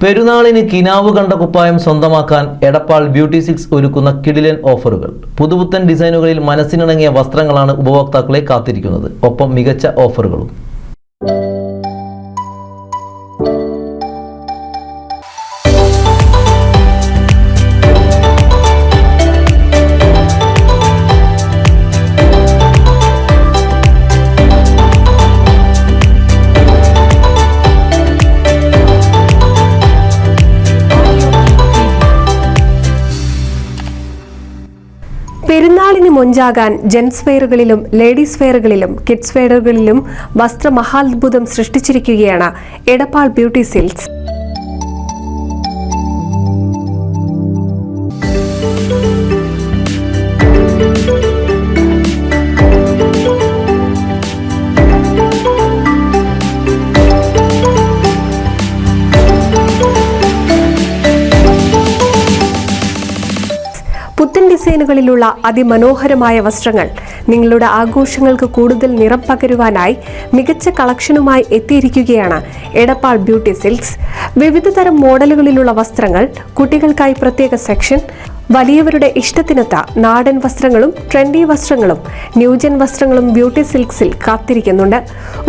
പെരുന്നാളിന് കിനാവ് കണ്ട കുപ്പായം സ്വന്തമാക്കാൻ എടപ്പാൾ ബ്യൂട്ടി സിൽക്സ് ഒരുക്കുന്ന കിടിലൻ ഓഫറുകൾ. പുതുപുത്തൻ ഡിസൈനുകളിൽ മനസ്സിനിണങ്ങിയ വസ്ത്രങ്ങളാണ് ഉപഭോക്താക്കളെ കാത്തിരിക്കുന്നത്. ഒപ്പം മികച്ച ഓഫറുകളും. പെരുന്നാളിന് മൊഞ്ചാകാൻ ജെൻസ് വെയറുകളിലും ലേഡീസ് വെയറുകളിലും കിഡ്സ് വെയറുകളിലും വസ്ത്രമഹാത്ഭുതം സൃഷ്ടിച്ചിരിക്കുകയാണ് എടപ്പാൾ ബ്യൂട്ടി സിൽക്സ്. പുത്തൻ ഡിസൈനുകളിലുള്ള അതിമനോഹരമായ വസ്ത്രങ്ങൾ നിങ്ങളുടെ ആഘോഷങ്ങൾക്ക് കൂടുതൽ നിറം പകരുവാനായി മികച്ച കളക്ഷനുമായി എത്തിയിരിക്കുകയാണ് എടപ്പാൾ ബ്യൂട്ടി സിൽക്സ്. വിവിധ തരം മോഡലുകളിലുള്ള വസ്ത്രങ്ങൾ, കുട്ടികൾക്കായി പ്രത്യേക സെക്ഷൻ, വലിയവരുടെ ഇഷ്ടത്തിനൊത്ത നാടൻ വസ്ത്രങ്ങളും ട്രെൻഡി വസ്ത്രങ്ങളും ന്യൂജൻ വസ്ത്രങ്ങളും ബ്യൂട്ടി സിൽക്സിൽ കാത്തിരിക്കുന്നുണ്ട്.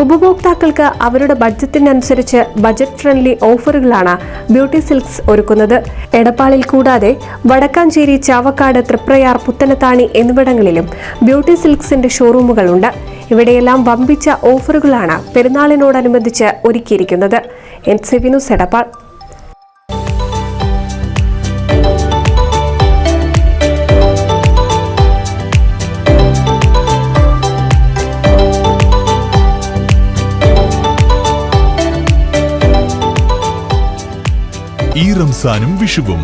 ഉപഭോക്താക്കൾക്ക് അവരുടെ ബഡ്ജറ്റിനനുസരിച്ച് ബജറ്റ് ഫ്രണ്ട്ലി ഓഫറുകളാണ് ബ്യൂട്ടി സിൽക്സ് ഒരുക്കുന്നത്. എടപ്പാളിൽ കൂടാതെ വടക്കാഞ്ചേരി, ചാവക്കാട്, തൃപ്രയാർ, പുത്തനത്താണി എന്നിവിടങ്ങളിലും ബ്യൂട്ടി സിൽക്സിന്റെ ഷോറൂമുകളുണ്ട്. ഇവിടെയെല്ലാം വമ്പിച്ച ഓഫറുകളാണ് പെരുന്നാളിനോടനുബന്ധിച്ച് ഒരുക്കിയിരിക്കുന്നത്. NCV news Edappal. ഈ റംസാനും വിഷുവും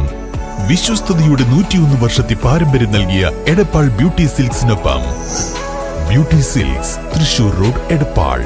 വിശ്വസ്തയുടെ 101 വർഷത്തെ പാരമ്പര്യം നൽകിയ എടപ്പാൾ ബ്യൂട്ടി സിൽക്സിനൊപ്പം. Beauty silks, Thrissur road, Edappal.